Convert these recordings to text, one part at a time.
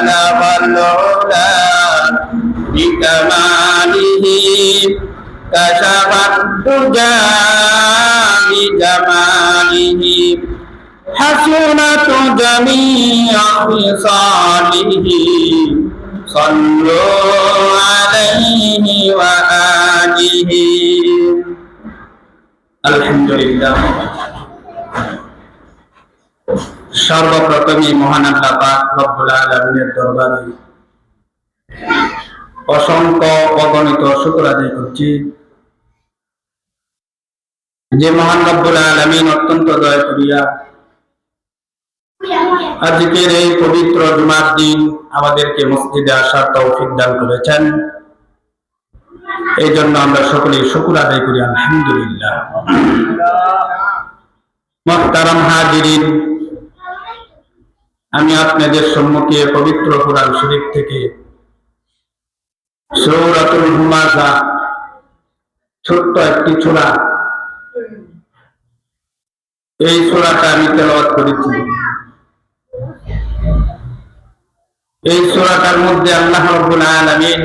والعلا بكماله كشف الدجى بجماله حسنت جميع خصاله صلوا عليه وآله الحمد لله সর্বপ্রথমে মহান আল্লাহ পাক রব্বুল আলামিনের দরবারে অসংখ্য অগণিত শুকর আদায় করছি যে মহান রব্বুল আলামিন অত্যন্ত দয়া করিয়া আজকের এই পবিত্র জুমার দিন আমাদেরকে মসজিদে আসার তৌফিক দান করেছেন। এই জন্য আমরা সকলেই শুকর আদায় করি আলহামদুলিল্লাহ। মুহতারাম হাজিরিন, আমি আপনাদের সম্মুখে পবিত্র কোরআন শরীফ থেকে সূরাতুল হুমাযা ছোট্ট একটি সূরা, এই সূরাটা আমি তেলাওয়াত করেছি। এই সূরাটার মধ্যে আল্লাহ রাব্বুল আলামিন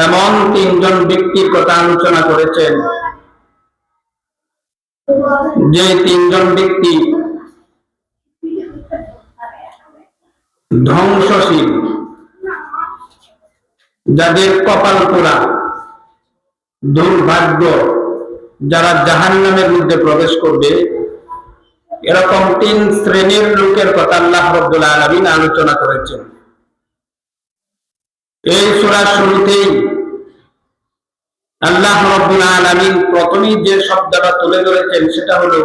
এমন তিনজন ব্যক্তির কথা আলোচনা করেছেন যে তিনজন ব্যক্তি ধ্বংসশীল, যাদের কপাল পোড়া, দুর্ভাগ্য, যারা জাহান্নামের মধ্যে প্রবেশ করবে, এরকম তিন শ্রেণীর লোকের কথা আল্লাহ রাব্বুল আলামিন আলোচনা করেছেন। এই সূরার শুরুতেই আল্লাহ রাব্বুল আলামিন প্রথমেই যে শব্দটা তুলে ধরেছেন সেটা হলো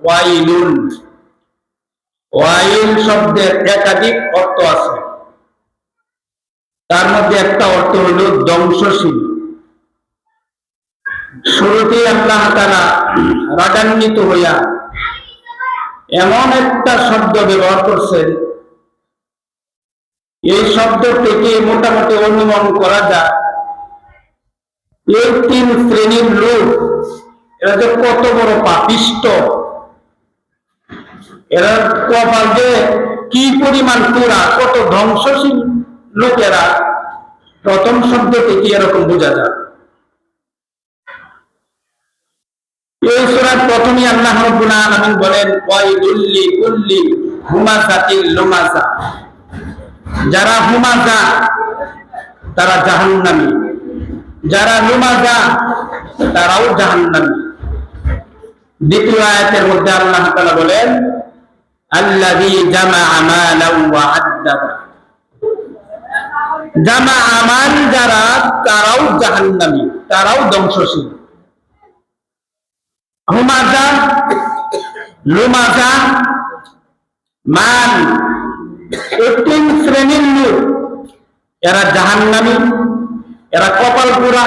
ওয়াইলুন। ওয়াইল শব্দের একাধিক অর্থ আছে, তার মধ্যে একটা অর্থ হলো ধ্বংসশীল। শুরুতেই আল্লাহ তাআলা রাগান্বিত হইয়া এমন একটা শব্দ ব্যবহার করছেন, এই শব্দ থেকে মোটামুটি অনুমান করা যায় এই তিন শ্রেণীর লোক এরা যে কত বড় পাপিষ্ট, এরা কপাল যে কি পরিমাণ পুরা, কত ধ্বংসশীল লোকেরা, প্রথম শব্দ থেকে এরকম বোঝা যায়। এই সূরার প্রথমে আল্লাহ রাব্বুল আলামিন বলেন ওয়াইলুল লিকুল্লি হুমাযাতিল লুমাযা। যারা হুমাযা তারা জাহান্নামী, যারা লুমাযা তারাও জাহান্নামী। দ্বিতীয় আয়াতের মধ্যে আল্লাহ তাআলা বলেন আল্লাযী জামাআ মালান ওয়া আদ্দাদা। জামাআ মাল যারা, তারাও জাহান্নামী, তারাও ধ্বংসশীল। হুমাযা, লুমাযা, মান, এই তিন শ্রেণীর লোক, এরা জাহান্নামী, এরা কপাল পোড়া,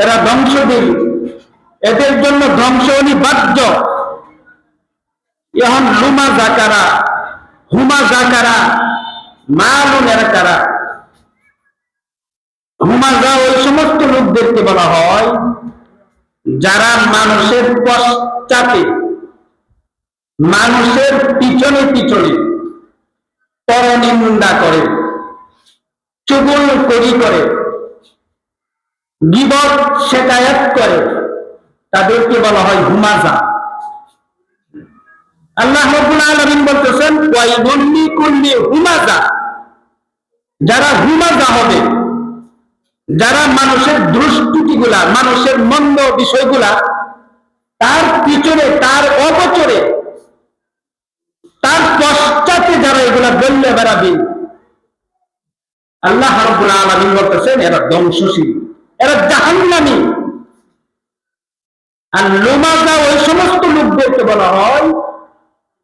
এরা ধ্বংসশীল, এদের জন্য ধ্বংস অনিবার্য। এখন লুমাযা কারা, হুমাযা কারা, মালুন এরা কারা? হুমাযা ওই সমস্ত লোকদেরকে বলা হয় যারা মানুষের পশ্চাতে, মানুষের পিছনে পিছনে পরনিন্দা করে, চুগলখড়ি করে, গীবত শিকায়াত করে, তাদেরকে বলা হয় হুমাযা। আল্লাহ রাব্বুল আলামিন বলতেছেন ওয়াইলুল লিকুল্লি হুমাযা। যারা হুমাযা হবে, যারা মানুষের দুষ্কৃতিগুলা, মানুষের মন্দ বিষয়গুলা তার পিছনে, তার অগোচরে, তার পশ্চাতে যারা এগুলা বললে বেড়াবে, আল্লাহ রাব্বুল আলামিন বলতেছেন এরা ধ্বংসশীল, এরা জাহান্নামী। আর লুমাযা ওই সমস্ত লোকদেরকে বলা হয়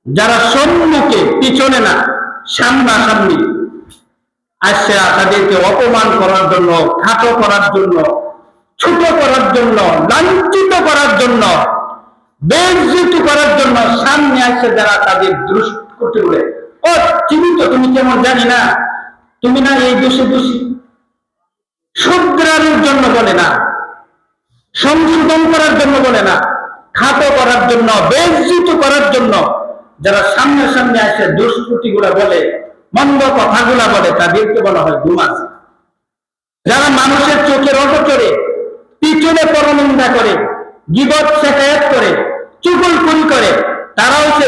যারা সম্মুখে, পিছনে না, সামনাসামনি আসে তাদেরকে অপমান করার জন্য, খাটো করার জন্য, ছোট করার জন্য, লাঞ্ছিত করার জন্য, বেইজ্জতি করার জন্য সামনে আসে যারা তাদের দুষ্কৃতি বলে, ও চিনি তো, তুমি কেমন জানি না, তুমি না এই দোষে দোষী, শুধরানোর জন্য বলে না, সংশোধন করার জন্য বলে না, খাটো করার জন্য, বেইজ্জতি করার জন্য যারা সামনে সামনে আসে দুষ্কৃতি গুলা বলে, মন্দ কথাগুলা বলে, তাদেরকে বলা হয় লুমাজা। যারা মানুষের চোখের অগোচরে পিছনে পরনিন্দা করে, গীবত শেখায়াত করে, চুগলখড়ি করে, তারা হচ্ছে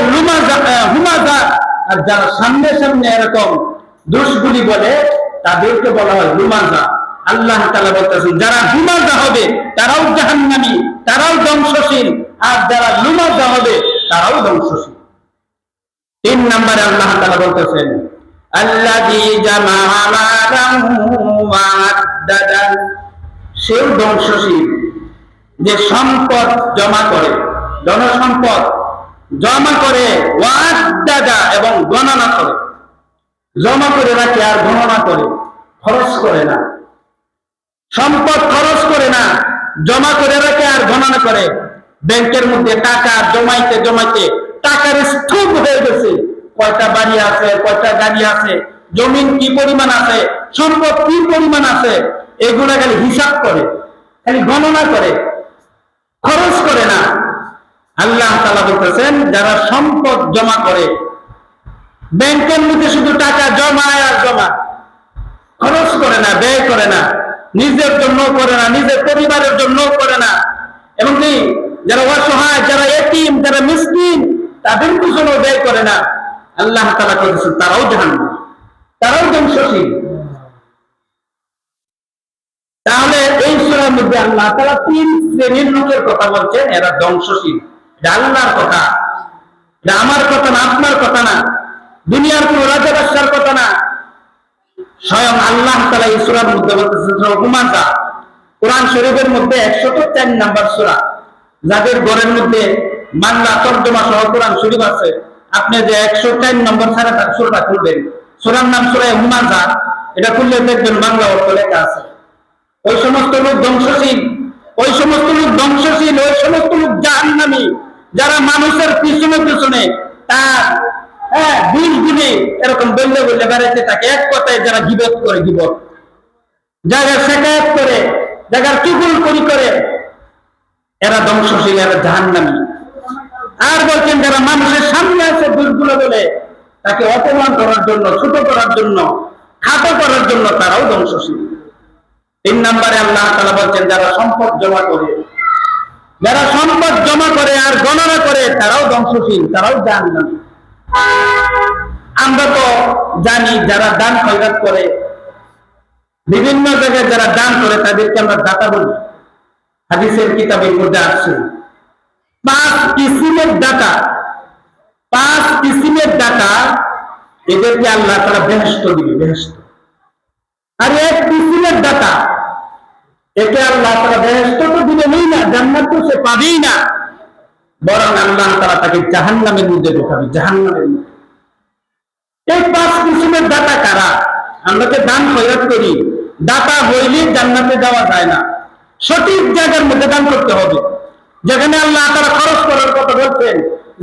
হুমাজা। আর যারা সামনে সামনে এরকম দোষগুলি বলে, তাদেরকে বলা হয় লুমাজা। আল্লাহ তাআলা বলতেছেন, যারা হুমাজা হবে তারাও জাহান্নামী, তারাও ধ্বংসশীল, আর যারা লুমাজা হবে তারাও ধ্বংসশীল। 3 নম্বরে আল্লাহ তাআলা বলতেছেন, আল্লাযী জামাআ মালান ওয়া আদ্দাদা, সে ধ্বংসশীল যে সম্পদ জমা করে, ধনসম্পদ জমা করে, ওয়া আদ্দাদা এবং গণনা করে, জমা করে রাখে আর গণনা করে, খরচ করে না। সম্পদ খরচ করে না, জমা করে রাখে আর গণনা করে। ব্যাংকের মধ্যে টাকা জমাইতে জমাইতে টাকার স্তূপ হয়ে গেছে, কয়টা বাড়ি আছে, কয়টা গাড়ি আছে, জমিন কি পরিমাণ আছে, সম্পদ কি পরিমাণ আছে, এগুলা খালি হিসাব করে, খালি গণনা করে, খরচ করে না। আল্লাহ তাআলা বলতেছেন, যারা সম্পদ জমা করে, ব্যাংকের মধ্যে শুধু টাকা জমায় আর জমা, খরচ করে না, ব্যয় করে না, নিজের জন্য করে না, নিজের পরিবারের জন্য করে না, এমনকি যারা অসহায়, যারা এতিম, যারা মিসকিন, তাদের পিছনে ব্যয় করে না, আল্লাহ তাআলা বলতেছেন তারাও জাহান্নামী, তারাও ধ্বংসশীল। তাহলে এই সূরার মধ্যে আল্লাহ তাআলা 3 শ্রেণীর লোকের কথা বলছেন, এরা ধ্বংসশীল। এটা আল্লাহর কথা, এটা আমার কথা না, আপনার কথা না, দুনিয়ার কোন রাজা বাদশার কথা না, স্বয়ং আল্লাহ তাআলা এই সূরার মধ্যে বলতেছেন হুমাজা। কোরআন শরীফের মধ্যে 104 নম্বর সূরা, যাদের ঘরের মধ্যে বাংলা তরজমা সহ কোরআন শরীফ আছে, আপনি যে 104 নম্বর সূরাটা খুলবেন, সূরার নাম সূরা হুমাজা, এটা খুললে দেখবেন বাংলা অর্থ লেখা আছে। ওই সমস্ত লোক ধ্বংসশীল, ওই সমস্ত লোক ধ্বংসশীল, ওই সমস্ত লোক জাহান্নামী, যারা মানুষের পিছনে পিছনে তার দুষ্গুলি এরকম বললে বললে বেড়াইতে থাকে। এক কথায় যারা গীবত করে, গীবত, যারা শেখায়াত করে, যারা চুগলখড়ি করে, এরা ধ্বংসশীল, এরা জাহান্নামী। আর বলছেন যারা মানুষের সামনে আছে দুষ্গুলো বলে, তাকে অপমান করার জন্য, ছোট করার জন্য, খাটো করার জন্য, তারাও ধ্বংসশীল। 3 নম্বরে আল্লাহ তাআলা বলছেন, যারা সম্পদ জমা করে, যারা সম্পদ জমা করে আর গণনা করে, তারাও ধ্বংসশীল, তারাও জাহান্নামী। আমরা তো জানি যারা দান খয়রাত করে, বিভিন্ন জায়গায় যারা দান করে, তাদেরকে আমরা দাতা বলি। হাদিসের কিতাবের মধ্যে আছে 5 কিসিমের দাতা, 5 কিসিমের দাতা, এদেরকে আল্লাহ তাআলা বেহেশত দিবে, বেহেশত। আর 1 কিসিমের দাতা, একে আল্লাহ তাআলা বেহেশত তো দিবেনই না, জান্নাত তো সে পাবেই না, বরং আল্লাহ তাআলা তাকে জাহান্নামের মধ্যে ঢোকাবে, জাহান্নামের মধ্যে। এই 5 কিসিমের দাতা কারা? আমরা যে দান খয়রাত করি, দাতা হইলে জান্নাতে যাওয়া যায় না, সঠিক জায়গার মধ্যে দান করতে হবে। যেখানে আল্লাহ তাআলা খরচ করার কথা বলছেন,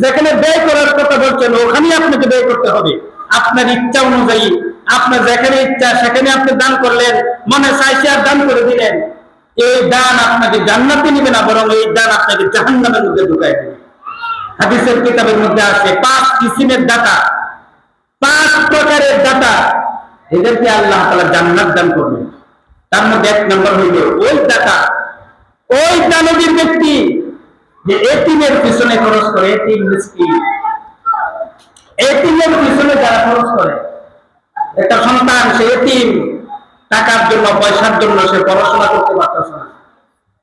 যেখানে ব্যয় করার কথা বলছেন, ওখানেই আপনাকে ব্যয় করতে হবে। আপনার ইচ্ছা অনুযায়ী, আপনার যেখানে ইচ্ছা সেখানে আপনি দান করলেন, মনে চাইছে আর দান করে দিলেন, এই দান আপনাকে জান্নাতে নিবে না, বরং এই দান আপনাকে জাহান্নামের মধ্যে ঢুকাই দেবে। হাদিসের কিতাবের মধ্যে আছে 5 কিসিমের দাতা, 5 প্রকারের দাতা, এদেরকে আল্লাহ তাআলা জান্নাত দান করবেন। তার মধ্যে 1 নম্বর হইল ওই দাতা, ওই দানবীর ব্যক্তি যে এতিমের পিছনে খরচ করে, এতিম মিসকিন, এতিমের পিছনে যারা খরচ করে। একটা সন্তান, সে এতিম, টাকার জন্য, পয়সার জন্য সে পড়াশোনা করতে পারতেছে না,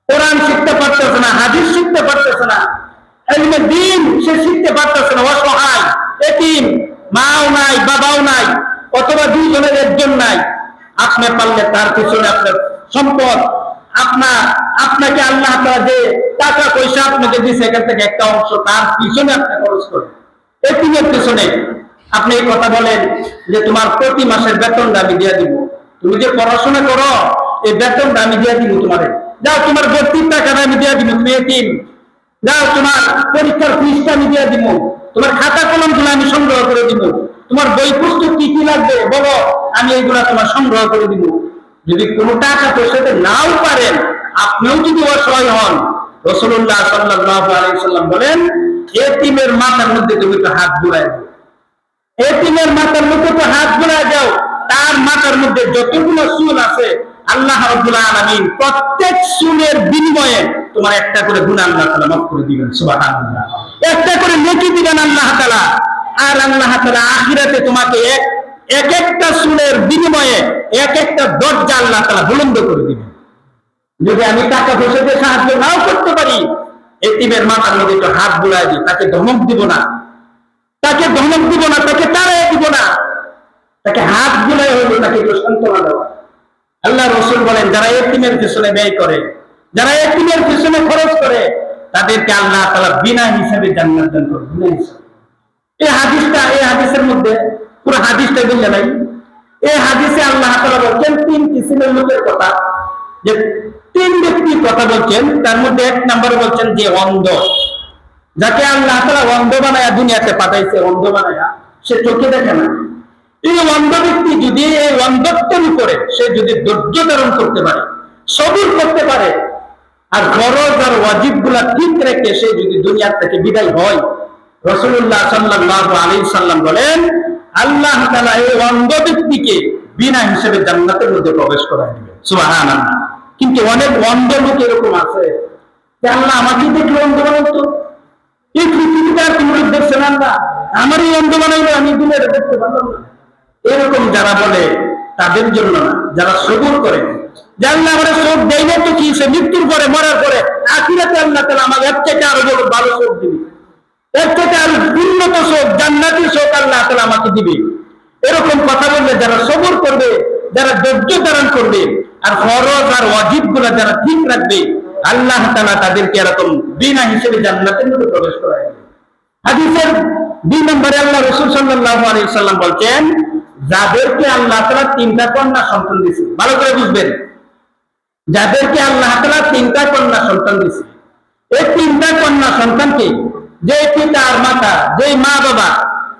কোরআন শিখতে পারতেছে না, হাদিস শিখতে পারতেছে না, ইলমে দ্বীন সে শিখতে পারতেছে না, অসহায় এতিম, মাও নাই, বাবাও নাই, অথবা 2 জনের 1 জন নাই। আপনি পারলে তার পিছনে আপনার সম্পদ, আপনাকে আল্লাহ তাআলা যে টাকা পয়সা আপনাকে দিয়েছে, এখান থেকে একটা অংশ তার পিছনে আপনি খরচ করেন, এতিমের পিছনে। আপনি এই কথা বলেন যে তোমার প্রতি মাসের বেতনটা আমি দিয়ে দিব, তুমি যে পড়াশোনা করো এই বেতনটা আমি দিয়ে দিব, তোমারে যাও, তোমার ভর্তির টাকাটা আমি দিয়ে দিব, তুমি এতিম, যাও, তোমার পরীক্ষার ফিসটা আমি দিয়ে দিব, তোমার খাতা কলমগুলো আমি সংগ্রহ করে দিব, তোমার বই পুস্তক কি কি লাগবে বলো, আমি এইগুলা তোমার সংগ্রহ করে দিব। যদি কোনো টাকা পয়সাতে নাও পারেন, আপনিও যদি অসহায় হন, রাসূলুল্লাহ সাল্লাল্লাহু আলাইহি ওয়াসাল্লাম বলেন, এতিমের মাথার মধ্যে তুমি তো হাত বুলাই দাও, এতিমের মাথার মধ্যে তো হাত বুলাই দাও, তার মাথার মধ্যে যতগুলো চুল আছে আল্লাহ রাব্বুল আলামিন প্রত্যেক চুলের বিনিময়ে তোমার একটা করে গুনাহ আল্লাহ তাআলা মাফ করে দিবেন। সুবহানাল্লাহ। একটা করে নেকি দিবেন আল্লাহ তাআলা। আর আল্লাহ তাআলা আখিরাতে তোমাকে এক একটা চুলের বিনিময়ে এক একটা দরজা আল্লাহ তাআলা বুলন্দ করে দিবেন। যদি আমি টাকা পয়সা দিয়ে সাহায্য নাও করতে পারি, এতিমের মাথার মধ্যে একটু হাত বুলাই দিই, তাকে ধমক দিব না, তাকে ধমক দিব না, তাকে তাড়াই দিব না, তাকে হাত বুলাই হইল, তাকে একটু সান্ত্বনা দেওয়া। আল্লাহ রাসূল বলেন, যারা এতিমের পিছনে ব্যয় করে, যারা এতিমের পিছনে খরচ করে, তাদেরকে আল্লাহ তাআলা বিনা হিসাবে জান্নাত দান করবে, বিনা হিসাবে। এই হাদিসের মধ্যে পুরো হাদিসটা বুঝলে নাই। এই হাদিসে আল্লাহ তাআলা বলছেন তিন কিসিমের লোকের কথা, যে তিন ব্যক্তির কথা বলছেন। তার মধ্যে এক নম্বরে বলছেন যে অন্ধ, যাকে আল্লাহ তাআলা অন্ধ বানায়া দুনিয়াতে পাঠাইছে, অন্ধ বানায়া, সে চোখে দেখে না। এই অন্ধ ব্যক্তি যদি এই অন্ধত্বের উপরে সে যদি ধৈর্য ধারণ করতে পারে, সবুর করতে পারে, আর ফরজ আর ওয়াজিব গুলা ঠিক রেখে সে যদি দুনিয়ার থেকে বিদায় হয়, রাসূলুল্লাহ সাল্লাল্লাহু আলাইহি সাল্লাম বলেন আল্লাহ তাআলা এই অন্ধ ব্যক্তিকে বিনা হিসেবে জান্নাতের মধ্যে প্রবেশ করায় দিবেন। সুবহানাল্লাহ। কিন্তু অনেক অন্ধ লোক এরকম আছে যে আল্লাহ আমাকে দেখলে অন্ধ বানাতো, এই পৃথিবীটা তুমি দেখছেন আল্লাহ আমারই অন্ধ বানাইলে আমি দুনিয়াতে দেখতে পারলাম না। এরকম যারা বলে তাদের জন্য না, যারা সবুর করে, যে আল্লাহ আমার চোখ দেয় না তো কি, সে মৃত্যুর পরে মরার পরে আখিরাতে আল্লাহ তাআলা আমার এর থেকে আরো ভালো চোখ দিবে, এর থেকে আরো উন্নত চোখ, জান্নাতি চোখ আল্লাহ তাআলা আমাকে দিবে। এরকম কথা বললে যারা সবুর করবে, যারা ধৈর্য ধারণ করবে, আর ফরজ আর ওয়াজিব গুলা যারা ঠিক রাখবে, আল্লাহ তাআলা তাদেরকে এরকম বিনা হিসেবে জান্নাতের মধ্যে প্রবেশ করায় দিবে। হাদিসের 2 নম্বরে আল্লাহ রাসূল সাল্লাল্লাহু আলাইহি সাল্লাম বলছেন, যাদেরকে আল্লাহ তাআলা 3টা কন্যা সন্তান দিয়েছে, ভালো করে বুঝবেন, যাদেরকে আল্লাহ তাআলা 3টা কন্যা সন্তান দিয়েছে, এই 3টা কন্যা সন্তানকে, যে পিতা আর মাতা, যে মা বাবা,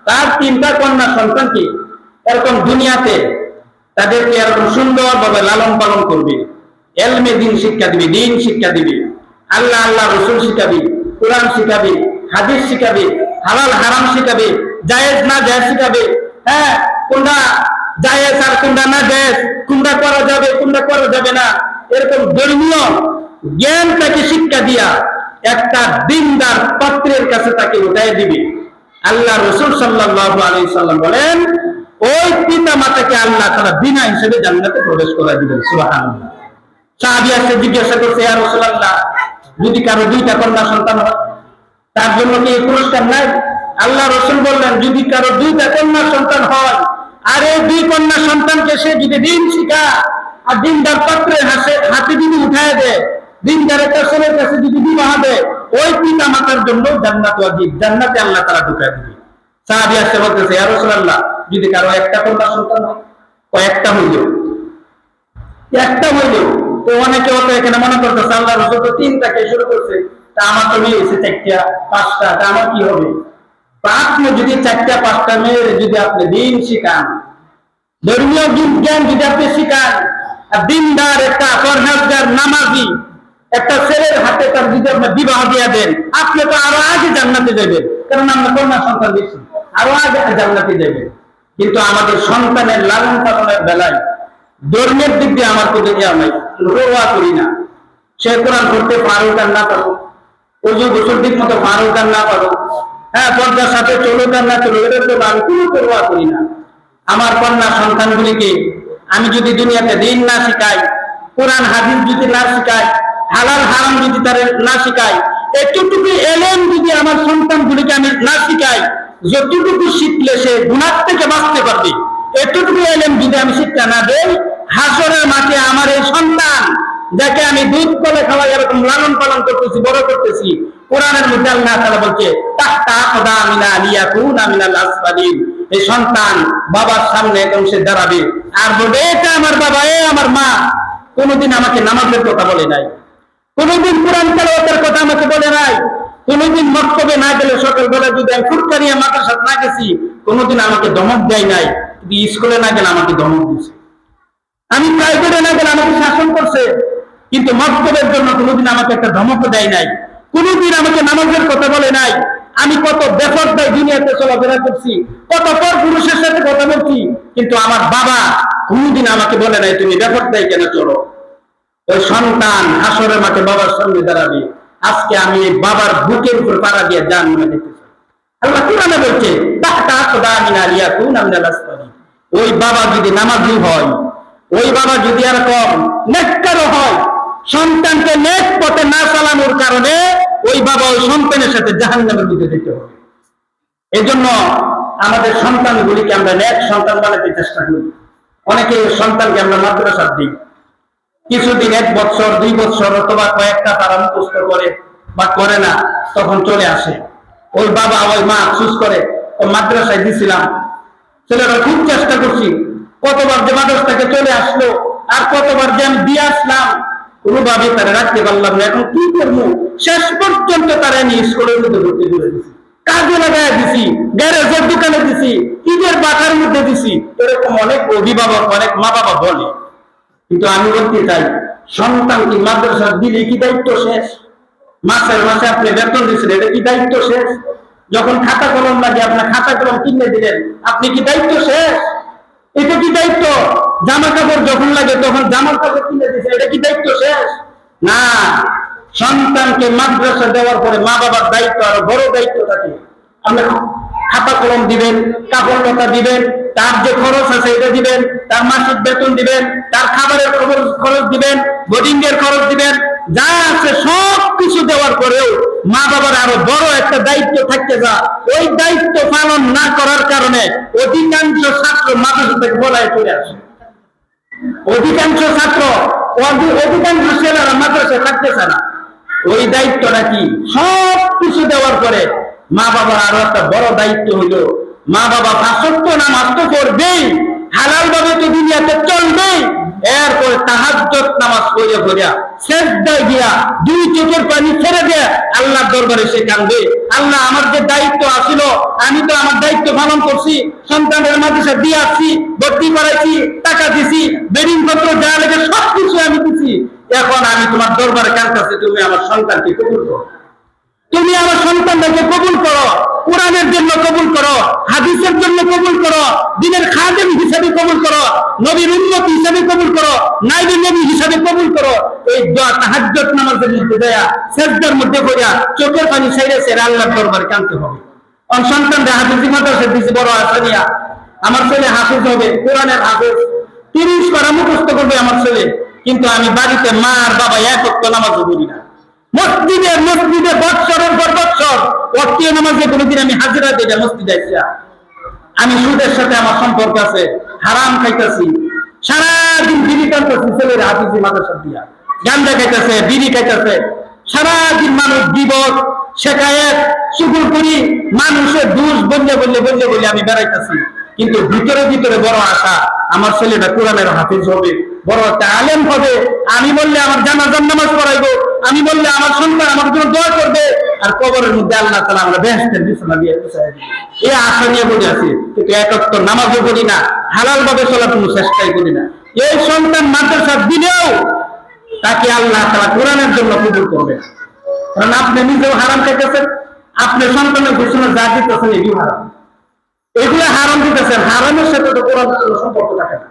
তার 3টা কন্যা সন্তানকে এরকম দুনিয়াতে তাদেরকে এরকম সুন্দরভাবে লালন পালন করবে, এলমে দিন শিক্ষা দিবে, দিন শিক্ষা দিবে, আল্লাহ রাসূল শিখাবে, কোরআন শিখাবে, হাদিস শিখাবে, হালাল হারাম শিখাবে, জায়েজ না জায়েজ শিখাবে, হ্যাঁ কোনটা জায়েজ আর কোনটা না জায়েজ, কোনটা করা যাবে কোনটা করা যাবে না, এরকম ধর্মীয় জ্ঞান তাকে শিক্ষা দিয়া একটা দিনদার পাত্রের কাছে তাকে উঠায় দিবে। আল্লাহ রাসূল সাল্লাল্লাহু আলাইহি সাল্লাম বলেন, ওই পিতা মাতাকে আল্লাহ তাআলা বিনা হিসেবে জান্নাতে প্রবেশ করায় দিবেন। সুবহানাল্লাহ। সাহাবী এসে জিজ্ঞাসা করছে, ইয়া রাসূলুল্লাহ, যদি কারো 2টা কন্যা সন্তান হয় তার জন্য কি এই পুরস্কার নাই? আল্লাহ রাসূল বললেন, যদি কারো 2টা কন্যা সন্তান হয় আর এই 2 কন্যা সন্তানকে সে যদি দিন শিখা আর দিনদার পাত্রের হাতে যদি উঠায় দেয়, দিনদার একটা ছেলের কাছে যদি বিবাহ দেয়, ওই পিতা মাতার জন্য জান্নাত ওয়াজিব, জান্নাতে আল্লাহ তাআলা ঢুকায় দিবে। সাহাবী এসে বলতেছে, ইয়া রাসূলুল্লাহ, যদি কারো একটা কন্যা সন্তান হয়, একটা হইলো তো অনেকে হয়তো এখানে মনে করতেছে আল্লাহ রাসূল তো 3টাকে শুরু করছে, তা আমার তো মেয়ে এসে 4টা 5টা, তা আমার কি হবে? আপনি যদি 4টা 5টা মেয়ের যদি আপনি দিন শিখান, ধর্মীয় জ্ঞান যদি আপনি শিখান, আর দিনদার একটা পরহেজগার নামাজি একটা ছেলের হাতে তার যদি আপনি বিবাহ দিয়ে দেন, আপনি তো আরো আগে জান্নাতে যাবেন, কারণ আমরা কন্যা সন্তান দিচ্ছি, আরো আগে জান্নাতে যাবেন। কিন্তু আমাদের সন্তানের লালন পালনের বেলায় ধর্মের দিক দিয়ে আমার কোনো ইয়া নাই, পরোয়া করি না। সে কোরআন পড়তে পারুক আর না পারুক, ওযু গোসল ঠিক মতো পারুক আর না পারুক, হ্যাঁ পর্দার সাথে চলুক আর না চলুক, এটা তো আমি কোনো পরোয়া করি না। আমার কন্যা সন্তানগুলিকে আমি যদি দুনিয়াতে দিন না শিখাই, কোরআন হাদিস যদি না শিখাই, হালাল হারাম যদি তাদের না শিখাই, এতটুকু এলেম যদি আমার সন্তানগুলিকে আমি না শিখাই, যতটুকু শিখলে সে গুনাহ থেকে বাঁচতে পারবে, এতটুকু এলেম যদি আমি শিক্ষা না দেই, হাসরের মাঠে আমার এই সন্তান যাকে আমি দুধ কোলে খাওয়াই এরকম লালন পালন করতেছি, বড় করতেছি, কোরআনের মধ্যে আল্লাহ তাআলা বলছে তাহতা আকদামিনা লিয়াকুনা মিনাল আসফালিন, এই সন্তান বাবার সামনে একদম সে দাঁড়াবে আর বলবে, এটা আমার বাবা, এ আমার মা। কোনোদিন আমাকে নামাজের কথা বলে নাই, কোনোদিন কোরআন তেলাওয়াতের কথা আমাকে বলে নাই, কোনোদিন মক্তবে না গেলে সকালবেলা যদি আমি ফুরকানিয়া মাদ্রাসা না গেছি, কোনোদিন আমাকে ধমক দেয় নাই। কিন্তু স্কুলে না গেলে আমাকে ধমক দিয়েছে, আমি প্রাইভেটে না গেলে আমাকে শাসন করছে, কিন্তু মক্তবের জন্য কোনোদিন আমাকে একটা ধমক দেয় নাই, কোনোদিন আমাকে নামাজের কথা বলে নাই, আমি কত বেপরদায় দুনিয়াতে চলাফেরা করছি, কত পর পুরুষের সাথে কথা বলছি, কিন্তু আমার বাবা কোনদিন আমাকে বলে নাই তুমি বেপরদায় কেন চলো। ওই সন্তান হাসরের মাঠে বাবার সামনে দাঁড়াবে, আজকে আমি এই বাবার বুকের উপর পাড়া দিয়ে জাহান্নামে দেখতেছি। আল্লাহ কোরআনে বলছে তাহতা আকদামিনা লিয়াকুনা মিনাল আসফালিন। ওই বাবা যদি নামাজি হয়, ওই বাবা যদি এরকম নেককার হয়, সন্তানকে নেক পথে না চালানোর কারণে ওই বাবা ওই সন্তানের সাথে জাহান্নামের মধ্যে যেতে হবে। এই জন্য আমাদের সন্তানগুলিকে আমরা নেক সন্তান বানাতে চেষ্টা করি। অনেকে সন্তানকে আমরা মাদ্রাসা দিই, কিছুদিন 1 বছর 2 বছর অথবা কয়েকটা তারা মুখস্থ করে বা করে না, তখন চলে আসে। ওই বাবা ওই মা আফসোস করে ও মাদ্রাসায় দিছিলাম, ছেলেরা খুব চেষ্টা করছি, কতবার যে মাদ্রাসা থেকে চলে আসলো আর কতবার যে আমি দিয়ে আসলাম, কোনোভাবে তারা রাখতে পারলাম না। এখন কি করবো? শেষ পর্যন্ত তারা নিয়ে স্কুলের মধ্যে ভর্তি করে দিছি, কাজে লাগাই দিছি, গ্যারেজের দোকানে দিছি, ঈদের বাটার মধ্যে দিছি। এরকম অনেক অভিভাবক অনেক মা বাবা বলে, কিন্তু আমি বলতে চাই সন্তান কি মাদ্রাসা দিলে কি দায়িত্ব শেষ? মাসের মাসে আপনি বেতন দিচ্ছেন, এটা কি দায়িত্ব শেষ? যখন খাতা কলম লাগে আপনার খাতা কলম কিনে দিলেন, আপনি কি দায়িত্ব শেষ? এটা কি দায়িত্ব? জামা কাপড় যখন লাগে তখন জামা কাপড় কিনে দিচ্ছে, এটা কি দায়িত্ব শেষ? না, সন্তানকে মাদ্রাসা দেওয়ার পরে মা বাবার দায়িত্ব আরো বড় দায়িত্ব থাকে। আপনি খাতা কলম দিবেন, কাপড় লতা দিবেন, তার যে খরচ আছে এটা দিবেন, তার মাসিক বেতন দিবেন, তার খাবারের খরচ দিবেন, বোর্ডিং এর খরচ দিবেন, যা আছে সব কিছু দেওয়ার পরেও মা বাবার আরো বড় একটা দায়িত্ব থাকতে যা, ওই দায়িত্ব পালন না করার কারণে অধিকাংশ ছাত্র মাদ্রাসা থেকে বলায় চলে আসে। অধিকাংশ ছাত্র অধিকাংশ ছেলেরা মাদ্রাসায় থাকতেছে না। ওই দায়িত্বটা কি? সব কিছু দেওয়ার পরে মা বাবার আরো একটা বড় দায়িত্ব হইল, মা বাবা 5 ওয়াক্ত নামাজ তো পড়বেই, হালাল ভাবে তো দুনিয়াতে চলবেই, এরপর তাহাজ্জুদ নামাজ পড়ে পড়ে সিজদায় গিয়া 2 চোখের পানি ছেড়ে দিয়ে আল্লাহর দরবারে সে কাঁদবে, আল্লাহ আমার যে দায়িত্ব আছিল আমি তো আমার দায়িত্ব পালন করছি, সন্তানের মাদ্রাসা দিয়ে আসছি, ভর্তি করাইছি, টাকা দিছি, বেডিং পত্র যা লাগে সবকিছু আমি দিছি, এখন আমি তোমার দরবারে কাঁদতেছি, তুমি আমার সন্তানকে কবুল করো, তুমি আমার সন্তানকে কবুল করো, কোরআনের জন্য কবুল করো, হাদিসের জন্য কবুল করো, দ্বীনের খাদেম হিসেবে কবুল করো, নবীর উম্মত হিসেবে কবুল করো, নাইবে নবী হিসেবে কবুল করো। এই দোয়া তাহাজ্জুদ নামাজের মধ্যে দেয়া সিজদার মধ্যে পড়া চোখের পানি ছেড়ে ছেড়ে আল্লাহর দরবারে কাঁদতে হবে। আর সন্তানদের হাফেজি মাদ্রাসা দিছি বড় আসানিয়া, আমার ছেলে হাফেজ হবে, কোরআনের হাফেজ, 30 পারা মুখস্থ করবে আমার ছেলে, কিন্তু আমি বাড়িতে মা আর বাবা এক ওয়াক্ত নামাজও পড়ি না। মসজিদে বৎসরের পর বৎসর ওয়াক্তীয় নামাজে কোনোদিন আমি হাজিরা দিই না। মসজিদে আইসা আমি সুদের সাথে আমার সম্পর্ক আছে, হারাম খাইতেছি, সারাদিন বিড়ি টানতেছি, ছেলের হাফিজি মাদ্রাসা দিয়া গাঁজা খাইতেছে, বিড়ি খাইতেছে, সারাদিন মানুষ গীবত শেখায়েত শুকুর করি, মানুষের দোষ বললে আমি বেড়াইতেছি, কিন্তু ভিতরে ভিতরে বড় আশা আমার ছেলেটা কোরআনের হাফিজ হবে, বড় একটা আলেম হবে, আমি বললে আমার জানাজার নামাজ পড়াইবো, আমি বললে আমার সন্তান আমার জন্য দোয়া করবে, আর কবরের মধ্যে আল্লাহ তাআলা আমরা বেহেশতের বিছানা দিয়ে বসাই দিব, এই আশা নিয়ে বলে আছি, কিন্তু এক ওয়াক্ত নামাজও পড়ি না, হালাল ভাবে চলার কোনো চেষ্টাই করি না। এই সন্তান মাদ্রাসা দিলেও তাকে আল্লাহ তাআলা কোরআনের জন্য কবুল করবে, কারণ আপনি নিজেও হারাম খাইতেছেন, আপনি সন্তানের পিছনে যা দিতেছেন এগুলো হারাম, এগুলো হারাম দিতেছেন, হারামের সাথে তো কোরআনের কোনো সম্পর্ক থাকে না।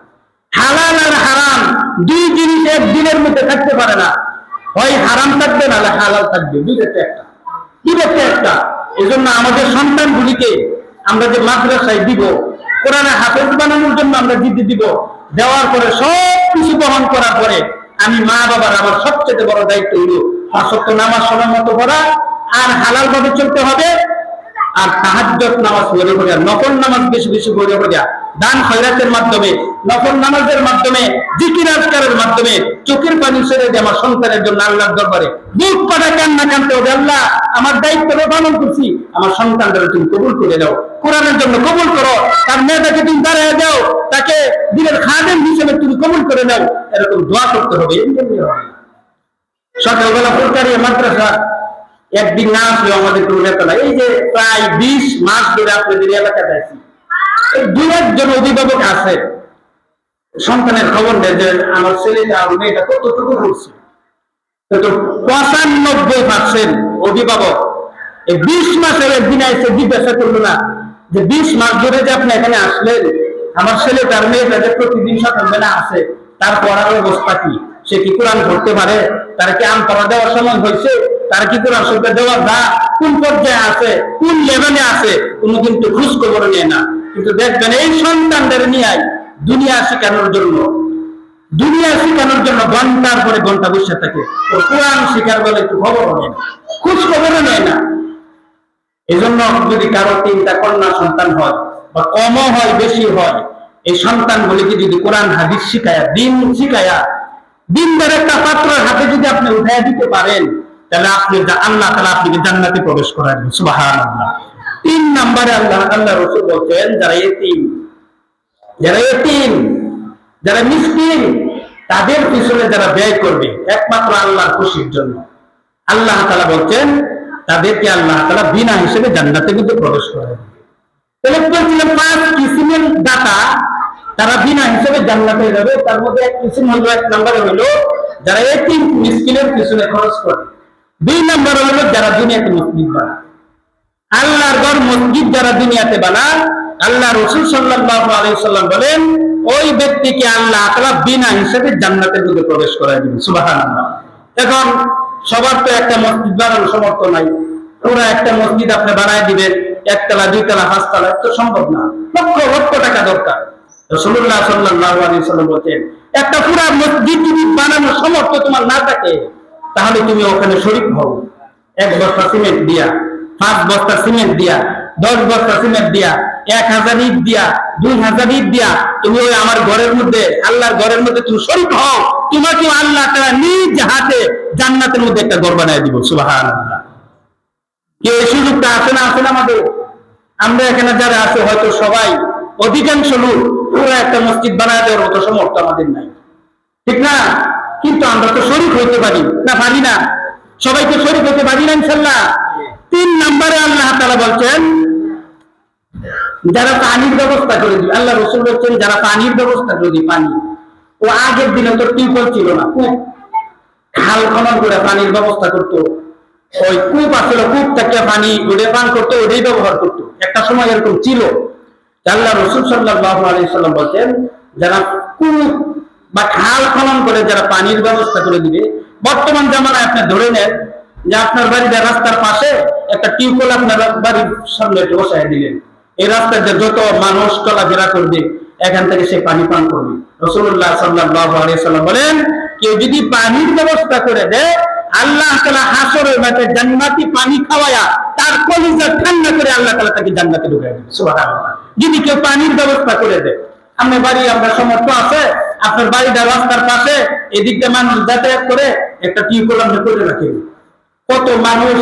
হালাল আর হারাম 2 জিনিস এক দিনের মধ্যে থাকতে পারে না, হয় হারাম থাকবে না হালাল থাকবে, দুইটা একটা। এই জন্য আমাদের সন্তানগুলিকে আমরা যে মাদ্রাসায় দিব, কোরআনে হাফেজ বানানোর জন্য আমরা জিদ্দি দিব, দেওয়ার পরে সব কিছু বহন করার পরে আমি মা বাবার আমার সবচেয়ে বড় দায়িত্ব হইল 5 ওয়াক্ত নামাজ সময় মতো পড়া, আর হালাল ভাবে চলতে হবে, আর তাহাজ্জুদ নামাজ পড়ে পড়ে, নফল নামাজ বেশি বেশি পড়ে পড়ে, দান খয়রাতের মাধ্যমে, নফল নামাজের মাধ্যমে, জিকির আজকারের মাধ্যমে চোখের পানি ছেড়ে দিয়ে আমার সন্তানের জন্য আল্লাহর দরবারে বুক পাটা কান্না কাঁদতে হবে, আল্লাহ আমার দায়িত্ব পালন করছি, আমার সন্তানদের তুমি কবুল করে দাও, কোরআনের জন্য কবুল করো, তার মেয়েটাকে তুমি দাঁড়িয়ে দাও, তাকে দ্বীনের খাদেম হিসেবে তুমি কবুল করে নাও, এরকম দোয়া করতে হবে। সকালবেলা ফুলকারি মাদ্রাসা একদিন না আসলেও আমাদের কোনো নেতা নাই, এই যে প্রায় 20 মাস ধরে আপনাদের এলাকাতে আছি, 2-1 জন অভিভাবক আছে, সন্তানের খবর নেই যে আমার ছেলেটা মেয়েটা কতটুকু করছে, 95% অভিভাবক এই 20 মাসের একদিন এসে জিজ্ঞাসা করলো না যে 20 মাস ধরে যে আপনি এখানে আসলেন, আমার ছেলেটার মেয়েটা যে প্রতিদিন সকালবেলা আসে, তার পড়ার অবস্থা কি? সে কি কোরআন পড়তে পারে? তার কি আমতলা দেওয়ার সময় হয়েছে? তার কি কোরআন শরীফে দেওয়া যা কোন পর্যায়ে আছে, কোন লেভেলে আছে, কোনো কিন্তু খোঁজ খবর নেয় না। কিন্তু দেখবেন এই সন্তানদের নিয়ে দুনিয়া শেখানোর জন্য ঘন্টার পরে ঘন্টা বসে থাকে। ও কোরআন শিখার বলে একটু খবরও নেয় না, খোঁজ খবরও নেয় না। এই জন্য যদি কারো 3টা কন্যা সন্তান হয় বা কমও হয় বেশি হয়, এই সন্তানগুলিকে যদি কোরআন হাদিস শিখায়া, দিন শিখায়া, দিনদার একটা পাত্রের হাতে যদি আপনি উঠাইয়া দিতে পারেন, তাহলে আপনি আল্লাহ তাআলা আপনাকে জান্নাতে প্রবেশ করাবেন। সুবহানাল্লাহ। 3 নম্বরে আল্লাহ রাসূল বলেন, যারা ইতিম, যারা মিসকিন, তাদের পিছনে যারা ব্যয় করবে একমাত্র আল্লাহর খুশির জন্য, আল্লাহ তাআলা বলেন তাদেরকে আল্লাহ তাআলা বিনা হিসেবে জান্নাতে কিন্তু প্রবেশ করাবেন। তাহলে বলছিলাম 5 কিসিমের দাতা তারা বিনা হিসেবে জান্নাতে যাবে। তার মধ্যে এক কিসিম হলো, 1 নম্বরে হলো যারা এতিম মিসকিনের পিছনে খরচ করে। 2 নম্বরে হলো যারা দুনিয়াতে মসজিদ বানায়, আল্লাহর ঘর মসজিদ যারা দুনিয়াতে বানায়, আল্লাহ রাসূল সাল্লাল্লাহু আলাইহি ওয়াসাল্লাম বলেন ওই ব্যক্তিকে আল্লাহ তাআলা বিনা হিসেবে জান্নাতের মধ্যে প্রবেশ করায় দিবেন। সুবহানাল্লাহ। এখন সবার তো একটা মসজিদ বানানোর সামর্থ্য নাই। পুরো একটা মসজিদ আপনি বানায় দিবেন, 1 তলা 2 তলা 5 তলা, তো সম্ভব না। লক্ষ লক্ষ টাকা দরকার। রাসূলুল্লাহ সাল্লাল্লাহু আলাইহি ওয়াসাল্লাম বলেন একটা পুরো মসজিদ যদি বানানোর সামর্থ্য তোমার না থাকে, তাহলে তুমি ওখানে শরীক হও। 1 বস্তা সিমেন্ট দিয়া, 5 বস্তা সিমেন্ট দিয়া, 10 বস্তা সিমেন্ট দিয়া, 1000 ইট দিয়া, 2000 ইট দিয়া তুমি ওই আমার ঘরের মধ্যে, আল্লাহর ঘরের মধ্যে তুমি শরীক হও। তোমাকে আল্লাহ তাআলা নিজ হাতে জান্নাতের মধ্যে একটা ঘর বানায় দিব। সুবহানাল্লাহ। কি এই সুযোগটা আছে না? আছে না আমাদের? আমরা এখানে যারা আছে হয়তো সবাই, অধিকাংশ লোক পুরো একটা মসজিদ বানায় দেওয়ার মতো সামর্থ্য আমাদের নাই, ঠিক না? কিন্তু আমরা তো শরীক হইতে পারি না, পারি না? সবাইকে শরীক হইতে পারি না ইনশাআল্লাহ। 3 নম্বরে আল্লাহ তাআলা বলছেন যারা পানির ব্যবস্থা করে দিবে, আল্লাহ রাসূল বলছেন যারা পানির ব্যবস্থা করে দিবে। পানি ও আগের দিনে তো টিউবওয়েল ছিল না, কূপ খাল খনন করে পানির ব্যবস্থা করতো। ওই কূপ আসলে, কূপ থেকে পানি ওটা পান করতো, ওটাই ব্যবহার করতো। একটা সময় এরকম ছিল। আল্লাহ রাসূল সাল্লাল্লাহু আলাইহি ওয়াসাল্লাম বলেন যারা কূপ বা খাল খনন করে যারা পানির ব্যবস্থা করে দিবে। বর্তমান জামানায় আপনি ধরে নেন যে আপনার বাড়ির রাস্তার পাশে একটা টিউবওয়েল আপনার বাড়ির সামনে বসায় দিলেন, এই রাস্তায় যত মানুষ চলাফেরা করবে এখান থেকে সে পানি পান করবে। রাসূলুল্লাহ সাল্লাল্লাহু আলাইহি ওয়াসাল্লাম বলেন কেউ যদি পানির ব্যবস্থা করে দেয়, আল্লাহ তাআলা হাসরের মাঠে জান্নাতি পানি খাওয়ায়া তার কলিজা ঠান্ডা করে আল্লাহ তাআলা তাকে জান্নাতে ঢুকায় দিবে। সুবহানাল্লাহ। যদি কেউ পানির ব্যবস্থা করে দেয়, আপনার বাড়ি, আপনার সামর্থ্য আছে, আপনার বাড়িটা রাস্তার পাশে, এদিকটা মানুষ যাতায়াত করে, একটা টিউবওয়েল আপনি করে রাখেন। কত মানুষ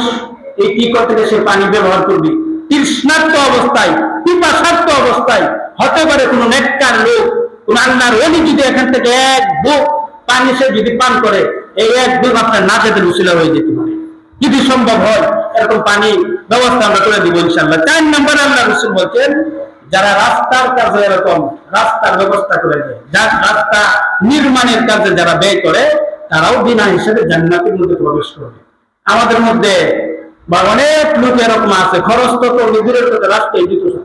এই টিউবওয়েল থেকে সে পানি ব্যবহার করবে তৃষ্ণার্ত অবস্থায়, পিপাসার্ত অবস্থায়। হতে পারে কোন নেককার লোক, কোন আল্লাহর ওলি যদি এখান থেকে 1 বুক পানি সে যদি পান করে, এই 1 বুক আপনার নাজাতের উসিলা হয়ে যেতে পারে। যদি সম্ভব হয় এরকম পানি ব্যবস্থা আমরা করে দিব ইনশাআল্লাহ। 4 নম্বরে আল্লাহ রাসূল বলেন যারা রাস্তার কাজে এরকম রাস্তার ব্যবস্থা করে দেয়, যার রাস্তা নির্মাণের কাজে যারা ব্যয় করে, তারাও বিনা হিসেবে জান্নাতের মধ্যে প্রবেশ করবে। আমাদের মধ্যে বা অনেক লোক এরকম আছে, খরচ তো করবে দূরের কথা, রাস্তায় দিতেছে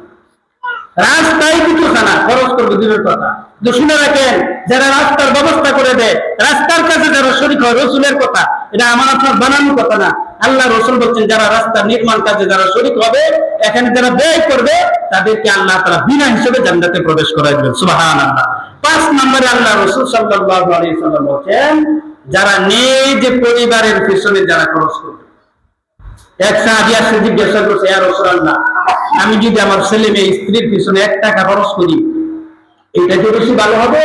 না, খরচ করবে দূরের কথা। তো শুনে রাখেন, যারা রাস্তার ব্যবস্থা করে দেয়, রাস্তার কাছে যারা শরীক হয়, রাসূলের কথা, এটা আমার আপনার বানানোর কথা না। আল্লাহ রাসূল বলছেন যারা রাস্তার নির্মাণ কাজে যারা শরীক হবে, এখানে যারা ব্যয় করবে, তাদেরকে আল্লাহ তাআলা বিনা হিসেবে জান্নাতে প্রবেশ করায় দিবেন। সুবহানাল্লাহ। 5 নম্বরে আল্লাহ রাসূল সাল্লাল্লাহু আলাইহি ওয়াসাল্লাম বলেন যারা নিজ পরিবারের পিছনে যারা খরচ করবে। এক সাহাবী আসে জিজ্ঞাসা করছে, ইয়া রাসূলুল্লাহ, আমি যদি আমার ছেলে মেয়ে স্ত্রীর পিছনে 1 টাকা খরচ করি, এটা কি বেশি ভালো হবে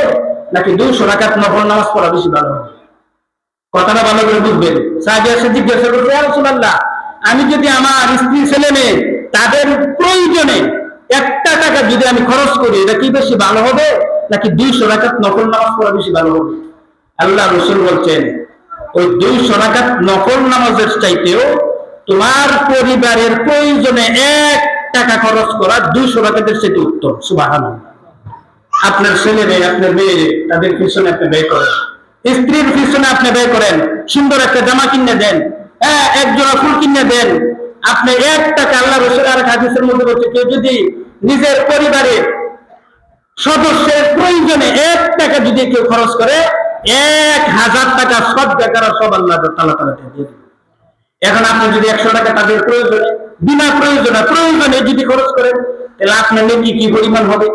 নাকি 200 রাকাত নফল নামাজ পড়া বেশি ভালো হবে? কথাটা ভালো করে বুঝবেন। সাহাবী আসে জিজ্ঞাসা করছে, ইয়া রাসূলুল্লাহ, আমি যদি আমার স্ত্রী ছেলে মেয়ে তাদের প্রয়োজনে 1 টাকা যদি আমি খরচ করি, এটা কি বেশি ভালো হবে নাকি 200 রাকাত নফল নামাজ পড়া বেশি ভালো হবে? আল্লাহ রাসূল বলছেন ওই 200 রাকাত নফল নামাজের চাইতেও তোমার পরিবারের প্রয়োজনে 1 টাকা খরচ করা 200 রাকাতের চেয়ে উত্তম। সুবহানাল্লাহ। আপনার ছেলে মেয়ে, আপনার মেয়ে, তাদের পিছনে আপনি ব্যয় করেন, স্ত্রীর পিছনে আপনি ব্যয় করেন, সুন্দর একটা জামা কিনে দেন, 1 জোড়া ফুল কিনে দেন, আপনি 1 টাকা, আল্লাহ রাসূলের আর হাদিসের মধ্যে বলছে, কেউ যদি নিজের পরিবারের সদস্যের প্রয়োজনে 1 টাকা যদি কেউ খরচ করে, 1000 টাকা সদকা করা সব আল্লাহ তাআলা দিয়ে দিবেন। এখন আপনি যদি 100 টাকা তাদের প্রয়োজনে, বিনা প্রয়োজনে যদি খরচ করেন, তাহলে আপনার নেকি কি পরিমাণ হবে?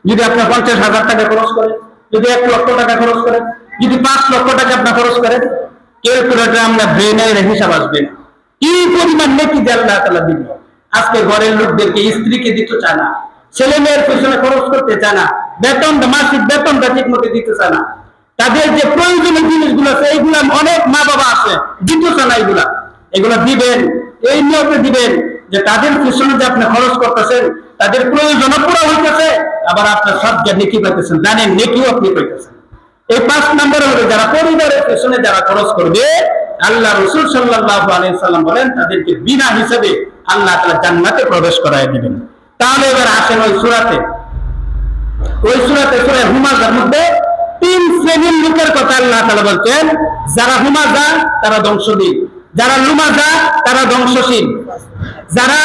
যদি আপনি 50,000 টাকা খরচ করেন, যদি 1 লক্ষ টাকা খরচ করেন, যদি 5 লক্ষ টাকা আপনি খরচ করেন, ক্যালকুলেটরে আমরা ব্রেনের হিসাব আসবে না কি পরিমাণ নেকি যে আল্লাহ তাআলা দিবেন। আজকে ঘরের লোকদেরকে, স্ত্রীকে দিতে চায় না, ছেলে মেয়ের পেছনে খরচ করতে চায় না, মাসিক বেতনটা ঠিক মতো দিতে চায় না, তাদের যে প্রয়োজনীয় জিনিসগুলো আছে এইগুলা অনেক মা বাবা আছে দিতে চায় না। এগুলা দিবেন, এই নিয়মে দিবেন যে তাদের পিছনে যে আপনি খরচ করতেছেন, তাদের প্রয়োজন পুরো হইতেছে, আবার আপনার সব যে নেকি পাইতেছেন, জানেন নেকিও আপনি পাইতেছেন। এই 5 নম্বরে হলো যারা পরিবারের পেছনে যারা খরচ করবে, আল্লাহ রাসূল সাল্লাল্লাহু আলাইহি সাল্লাম বলেন তাদেরকে বিনা হিসাবে আল্লাহ তাআলা জান্নাতে প্রবেশ করায় দিবেন। তাহলে এবার আসেন ওই সূরাতে সূরা হুমাযার মধ্যে 3 শ্রেণীর লোকের কথা আল্লাহ তাআলা বলছেন। যারা হুমাযা তারা ধ্বংসশীল, যারা লুমাযা তারা ধ্বংসশীল, যারা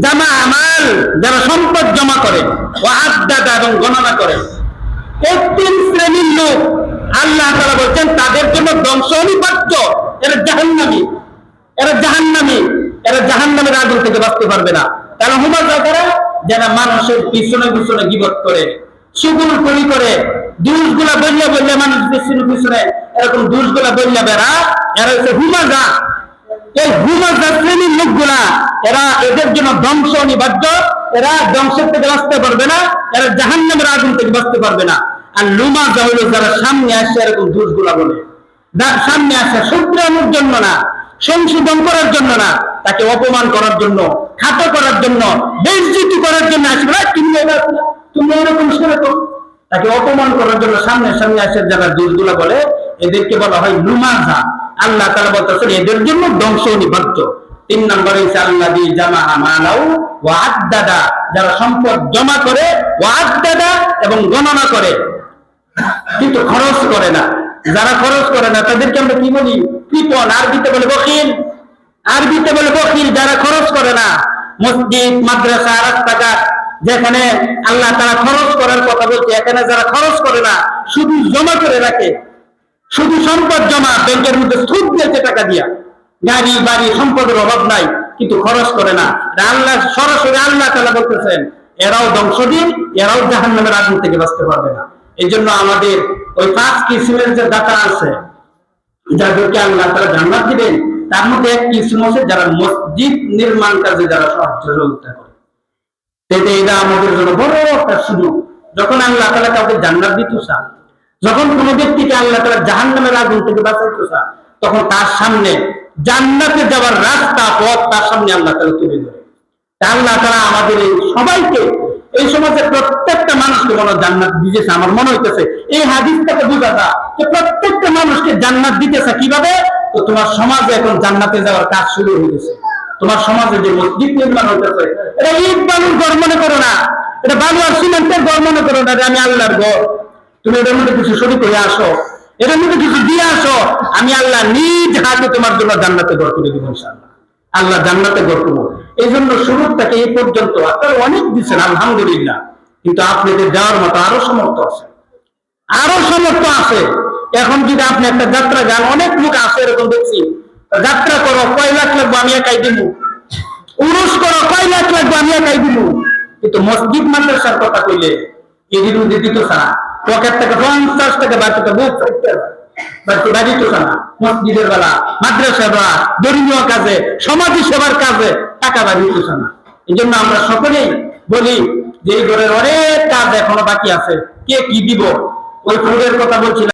জামা আমাল, যারা সম্পদ জমা করে, ওয়া'আদ্দাদা এবং গণনা করে, এই 3 শ্রেণীর লোক আল্লাহ তাআলা বলছেন তাদের জন্য ধ্বংস অনিবার্য। এরা জাহান্নামের আগুন থেকে বাঁচতে পারবে না। তারা হুমাযা তারা যারা মানুষের পিছনে গীবত করে, চুগলখড়ি করে, দোষগুলা বললে মানুষ পিছনে এরকম দোষগুলা বললে বেড়া, এরা হচ্ছে হুমাযা। এই হুমাযা শ্রেণীর লোকগুলা, এদের জন্য ধ্বংস অনিবার্য, এরা ধ্বংসের থেকে বাঁচতে পারবে না, এরা জাহান্নামের আগুন থেকে বাঁচতে পারবে না। আর লুমাযা হলো যারা সামনে আসে এরকম দোষগুলা বলে, সামনে আসে শুধরানোর জন্য না, সংশোধন করার জন্য না, তাকে অপমান করার জন্য, খাটো করার জন্য, বেইজ্জতি করার জন্য আসবে, তুমি এরকম সেরকম, তাকে অপমান করার জন্য সামনে আসে যারা দোষগুলা বলে, এদেরকে বলা হয় লুমাযা। আল্লাহ তাআলা বলতেছেন এদের জন্য ধ্বংস অনিবার্য। 3 নম্বরে হচ্ছে আল্লাযী জামাআ মালাউ ওয়া আদ্দাদা, যারা সম্পদ জমা করে, ওয়া আদ্দাদা এবং গণনা করে কিন্তু খরচ করে না। যারা খরচ করে না তাদেরকে আমরা কি বলি? কৃপণ। আরবিতে বলে বখিল। যারা খরচ করে না, মসজিদ, মাদ্রাসা, রাস্তাঘাট যেখানে আল্লাহ তাআলা খরচ করার কথা বলছে, এখানে যারা খরচ করে না, শুধু জমা করে রাখে, শুধু সম্পদ জমা, ব্যাংকের মধ্যে সুদ দিয়েছে টাকা দিয়া, গাড়ি বাড়ি সম্পদের অভাব নাই, কিন্তু খরচ করে না। সরাসরি আল্লাহ তাআলা বলতেছেন এরাও ধ্বংসশীল, এরাও জাহান্নামের আগুন থেকে বাঁচতে পারবে না। এই জন্য আমাদের ওই 5 কিসিমের যে দাতা আছে, যাদেরকে আল্লাহ তাআলা জান্নাত দিবেন, তার মধ্যে এক কিসিম আছে যারা মসজিদ নির্মাণ কাজে যারা সহযোগিতা করে। এটা আমাদের জন্য বড় একটা সুযোগ। যখন আল্লাহ তাআলা কাউকে জান্নাত দিতে চান, যখন কোন ব্যক্তিকে আল্লাহ তাআলা জাহান্নামের আগুন থেকে বাঁচাইতে চান, তখন তার সামনে জান্নাতে যাওয়ার রাস্তা, পথ তার সামনে আল্লাহ তাআলা তুলে ধরে। আল্লাহ তাআলা আমাদের এই সবাইকে, এই সমাজের প্রত্যেকটা মানুষকে মনে জান্নাত দিতেছে। আমার মনে হইতেছে এই হাদিস থেকে বোঝা যায় যে প্রত্যেকটা মানুষকে জান্নাত দিতেছে কিভাবে। তো তোমার সমাজে এখন জান্নাতে যাওয়ার কাজ শুরু হয়ে গেছে। তোমার সমাজে যে মসজিদ নির্মাণ হইতেছে, এটা ইট বালুর ঘর মনে করো না, এটা বালু আর সিমেন্টের ঘর মনে করো না, আমি আল্লাহর ঘর। তুমি এটার মধ্যে কিছু শরীক হয়ে আসো, এটার মধ্যে কিছু দিয়ে আসো, আমি আল্লাহ নিজ হাতে তোমার জন্য জান্নাতে ঘর করে দিব ইনশাআল্লাহ। আল্লাহ জান্নাতে ঘর করবো। এই জন্য শুরু থেকে এই পর্যন্ত আপনারা অনেক দিচ্ছেন, আলহামদুলিল্লাহ, কিন্তু আপনাদের দেওয়ার মতো আরো সামর্থ্য আছে। এখন যদি আপনি একটা যাত্রা যান, অনেক লোক আছে এরকম দেখছি, যাত্রা করো, কয় লাখ লাগবে আমি একাই দিব, উরুস করো, কয় লাখ লাগবে আমি একাই দিব, কিন্তু মসজিদ মাদ্রাসার কথা কইলে এদিন দিত ছাড়া, পকেট থেকে 50 টাকা বাঁচতে বুক বাড়িত ছাড়া, মসজিদের বেলা, মাদ্রাসার বেলা, ধর্মীয় কাজে, সমাজ সেবার কাজে টাকা বাড়িত ছাড়া। এই জন্য আমরা সকলেই বলি যে এই ঘরের অনেক কাজ এখনো বাকি আছে, কে কি দিব। ওই ফুলের কথা বলছিলাম।